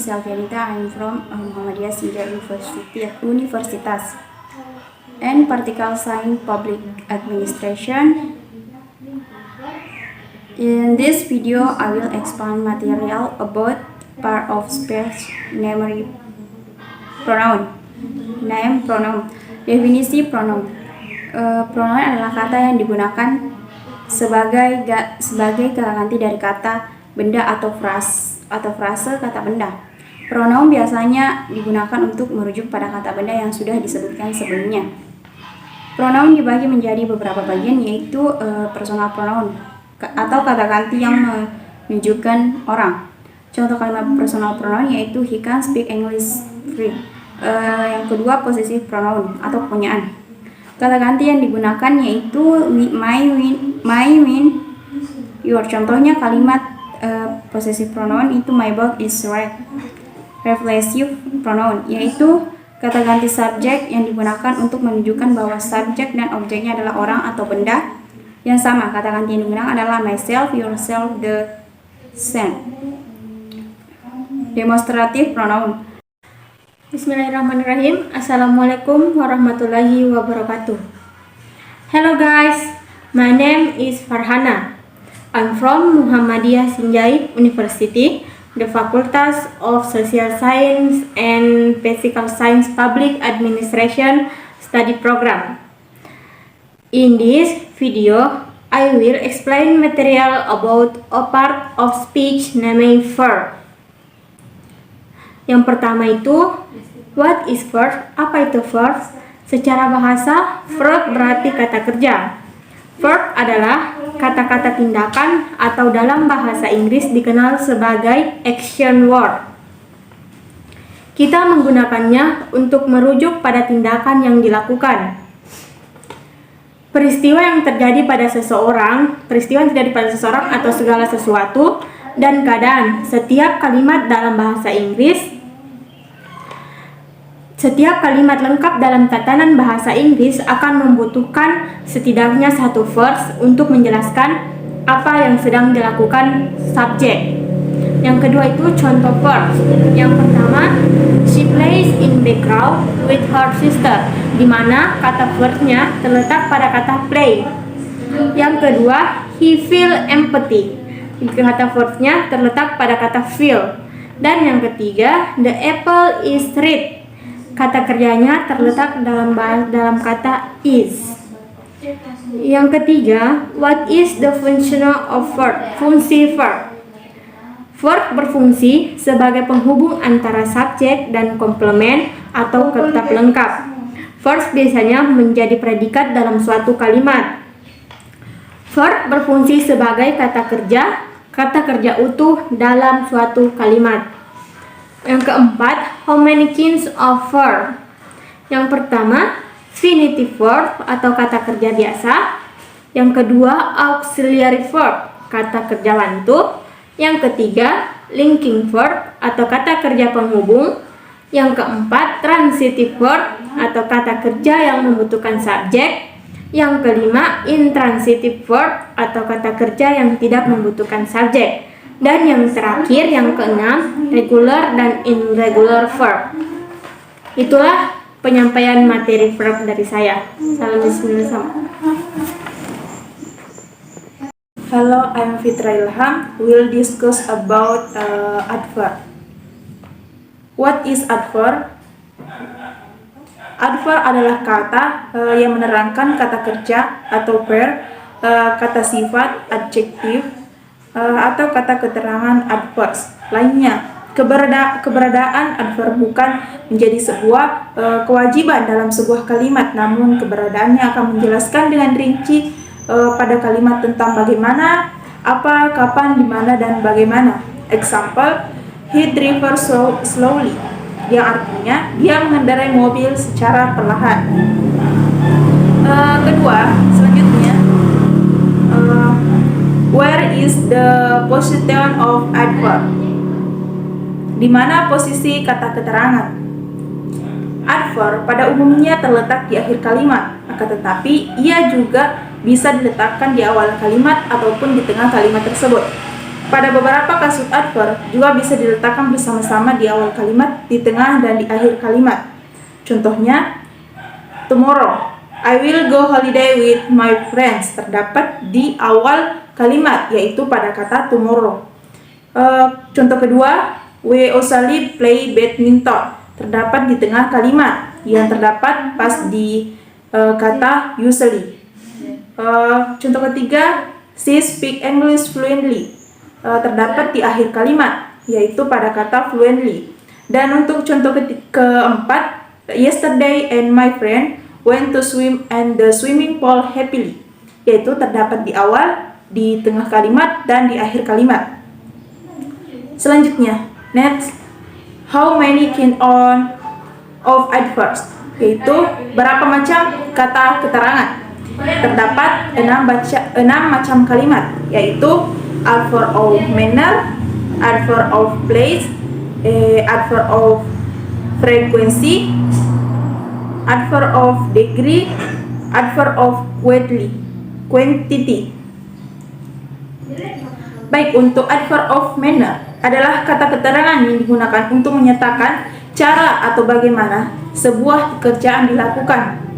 is Alfianita. I'm from Muhammadiyah Sinjar Universitas and Particle Science Public Administration. In this video, I will explain material about part of speech name pronoun. Name pronoun. Definisi pronoun. Pronoun adalah kata yang digunakan sebagai kata ganti dari kata benda atau frase kata benda. Pronoun biasanya digunakan untuk merujuk pada kata benda yang sudah disebutkan sebelumnya. Pronoun dibagi menjadi beberapa bagian, yaitu personal pronoun atau kata ganti yang menunjukkan orang. Contoh kalimat personal pronoun yaitu he can speak English free. Yang kedua, possessive pronoun atau kepunyaan. Kata ganti yang digunakan yaitu my, win, your. Contohnya kalimat possessive pronoun itu my book is red. Reflexive pronoun yaitu kata ganti subjek yang digunakan untuk menunjukkan bahwa subjek dan objeknya adalah orang atau benda yang sama. Kata ganti yang digunakan adalah myself, yourself, the same. Demonstrative pronoun. Bismillahirrahmanirrahim. Assalamualaikum warahmatullahi wabarakatuh. Hello guys, my name is Farhana. I'm from Muhammadiyah Sinjar University, the Faculty of Social Science and Physical Science Public Administration Study Program. In this video, I will explain material about a part of speech named verb. Yang pertama itu, what is verb? Apa itu verb? Secara bahasa, verb berarti kata kerja. Verb adalah kata-kata tindakan atau dalam bahasa Inggris dikenal sebagai action word. Kita menggunakannya untuk merujuk pada tindakan yang dilakukan. Peristiwa yang terjadi pada seseorang atau segala sesuatu dan keadaan. Setiap kalimat lengkap dalam tatanan bahasa Inggris akan membutuhkan setidaknya satu verb untuk menjelaskan apa yang sedang dilakukan subjek. Yang kedua itu contoh verb. Yang pertama, she plays in background with her sister, di mana kata verbnya terletak pada kata play. Yang kedua, he feel empathy, kata verbnya terletak pada kata feel. Dan yang ketiga, the apple is red, kata kerjanya terletak dalam kata is. Yang ketiga, what is the function of verb? Fungsi verb. Verb berfungsi sebagai penghubung antara subjek dan komplement atau kata pelengkap. Verb biasanya menjadi predikat dalam suatu kalimat. Verb berfungsi sebagai kata kerja utuh dalam suatu kalimat. Yang keempat, how many kinds of verb? Yang pertama, infinitive verb atau kata kerja biasa. Yang kedua, auxiliary verb, kata kerja bantu. Yang ketiga, linking verb atau kata kerja penghubung. Yang keempat, transitive verb atau kata kerja yang membutuhkan subjek. Yang kelima, intransitive verb atau kata kerja yang tidak membutuhkan subjek. Dan yang terakhir, yang keenam, regular dan irregular verb. Itulah penyampaian materi verb dari saya. Salam bismillah. Hello, I'm Fitra Ilham. We'll discuss about adverb. What is adverb? Adverb adalah kata yang menerangkan kata kerja atau verb, kata sifat, adjektif, atau kata keterangan adverbs lainnya. Keberadaan adverb bukan menjadi sebuah kewajiban dalam sebuah kalimat, namun keberadaannya akan menjelaskan dengan rinci pada kalimat tentang bagaimana, apa, kapan, di mana, dan bagaimana. Example, he drives slowly, yang artinya dia mengendarai mobil secara perlahan. Kedua, selanjutnya, where is the position of adverb? Di mana posisi kata keterangan? Adverb pada umumnya terletak di akhir kalimat, akan tetapi ia juga bisa diletakkan di awal kalimat ataupun di tengah kalimat tersebut. Pada beberapa kasus adverb juga bisa diletakkan bersama-sama di awal kalimat, di tengah, dan di akhir kalimat. Contohnya, tomorrow, I will go holiday with my friends terdapat di awal kalimat, yaitu pada kata tomorrow. Contoh kedua, we usually play badminton terdapat di tengah kalimat yang terdapat pas di kata usually. Contoh ketiga, she speak English fluently terdapat di akhir kalimat, yaitu pada kata fluently. Dan untuk contoh keempat, yesterday and my friend went to swim and the swimming pool happily, yaitu terdapat di awal, di tengah kalimat, dan di akhir kalimat. Selanjutnya, next, how many kind of adverbs, yaitu berapa macam kata keterangan. Terdapat 6 macam kalimat, yaitu adverb of manner, adverb of place, adverb of frequency, adverb of degree, adverb of quantity. Baik, untuk adverb of manner adalah kata keterangan yang digunakan untuk menyatakan cara atau bagaimana sebuah pekerjaan dilakukan.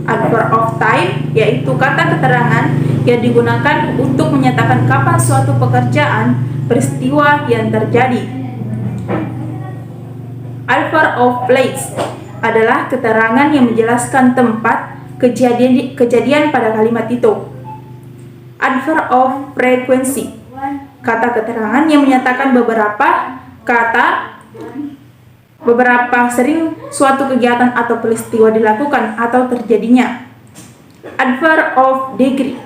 Adverb of time yaitu kata keterangan yang digunakan untuk menyatakan kapan suatu pekerjaan peristiwa yang terjadi. Adverb of place adalah keterangan yang menjelaskan tempat kejadian pada kalimat itu. Adverb of frequency, kata keterangan yang menyatakan beberapa sering suatu kegiatan atau peristiwa dilakukan atau terjadinya. Adverb of degree,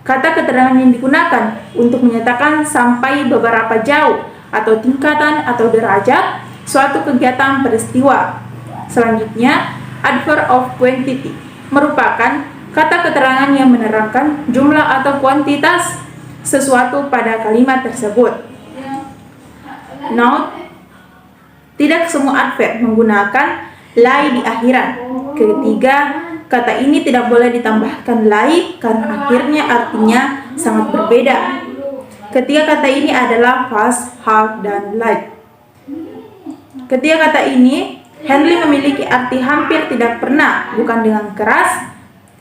kata keterangan yang digunakan untuk menyatakan sampai beberapa jauh atau tingkatan atau derajat suatu kegiatan peristiwa. Selanjutnya, adverb of quantity merupakan kata keterangan yang menerangkan jumlah atau kuantitas sesuatu pada kalimat tersebut. Note, tidak semua adverb menggunakan lie di akhiran. Ketiga, kata ini tidak boleh ditambahkan lie karena akhirnya artinya sangat berbeda. Ketiga kata ini adalah fast, hard, dan light. Ketiga kata ini Henley memiliki arti hampir tidak pernah, bukan dengan keras,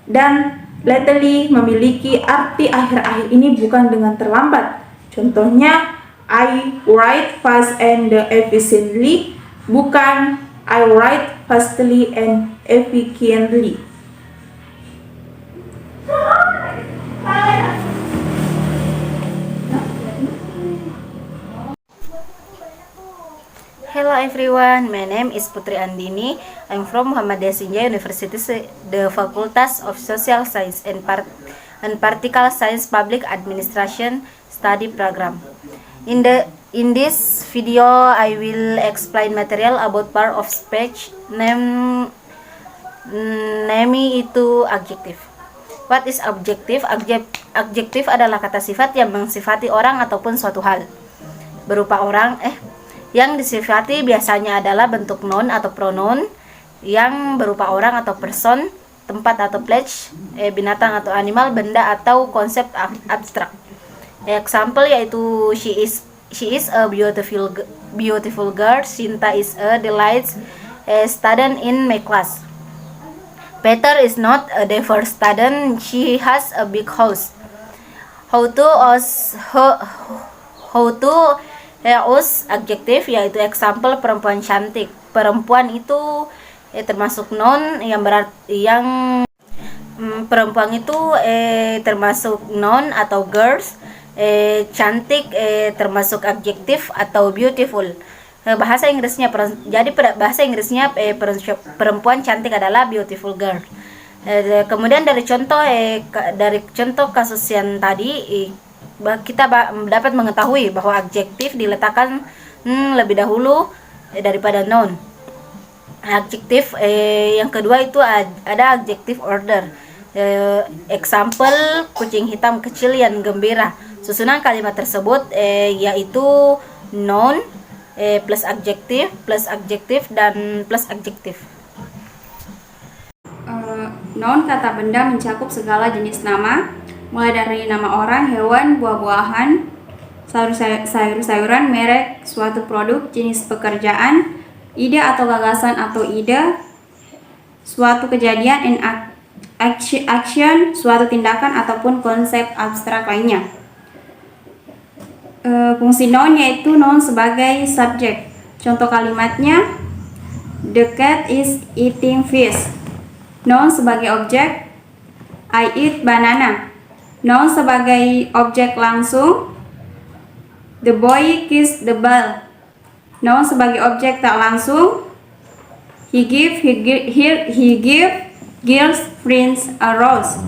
dan lately memiliki arti akhir-akhir ini bukan dengan terlambat. Contohnya, I write fast and efficiently, bukan I write fastly and efficiently. Hello everyone, my name is Putri Andini. I'm from Muhammadiyah Sinjai University, the Faculty of Social Science and Particle Science Public Administration Study Program. In this video, I will explain material about part of speech. Name itu adjective. What is adjective? Adjective adalah kata sifat yang mensifati orang ataupun suatu hal. Berupa orang, yang disifati biasanya adalah bentuk noun atau pronoun yang berupa orang atau person, tempat atau place, binatang atau animal, benda atau konsep abstrak. Example yaitu she is a beautiful girl. Sinta is a delight student in my class. Peter is not a diverse student. She has a big house. How to use adjective yaitu example perempuan cantik. Perempuan itu termasuk noun perempuan itu termasuk noun atau girls. Cantik termasuk adjektif atau beautiful. Bahasa Inggrisnya perempuan cantik adalah beautiful girl. Kemudian dari contoh kasus yang tadi kita dapat mengetahui bahwa adjektif diletakkan lebih dahulu daripada noun. Adjektif yang kedua itu ada adjective order. Example, kucing hitam kecil yang gembira. Susunan kalimat tersebut yaitu noun plus adjektif dan plus adjektif. Noun kata benda mencakup segala jenis nama, mulai dari nama orang, hewan, buah-buahan, sayur-sayuran, merek, suatu produk, jenis pekerjaan, ide atau gagasan atau ide, suatu kejadian, and action, suatu tindakan ataupun konsep abstrak lainnya. Fungsi noun yaitu noun sebagai subjek. Contoh kalimatnya, the cat is eating fish. Noun sebagai objek, I eat banana. Noun sebagai objek langsung, the boy kissed the ball. Noun sebagai objek tak langsung, he give girls friends a rose.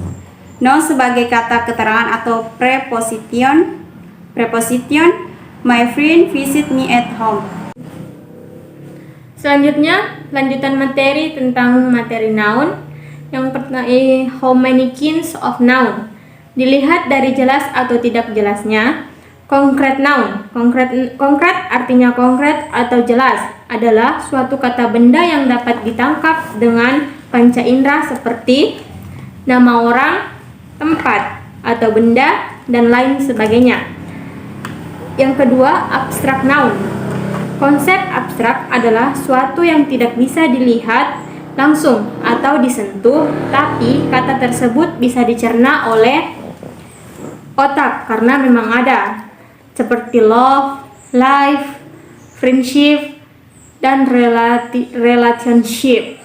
Noun sebagai kata keterangan atau preposition, my friend visit me at home. Selanjutnya, lanjutan materi tentang materi noun. Yang pertama, how many kinds of noun? Dilihat dari jelas atau tidak jelasnya. Concrete noun. Konkret artinya konkret atau jelas, adalah suatu kata benda yang dapat ditangkap dengan panca indera seperti nama orang, tempat, atau benda, dan lain sebagainya. Yang kedua, abstrak noun. Konsep abstrak adalah suatu yang tidak bisa dilihat langsung atau disentuh, tapi kata tersebut bisa dicerna oleh otak karena memang ada, seperti love, life, friendship, dan relationship.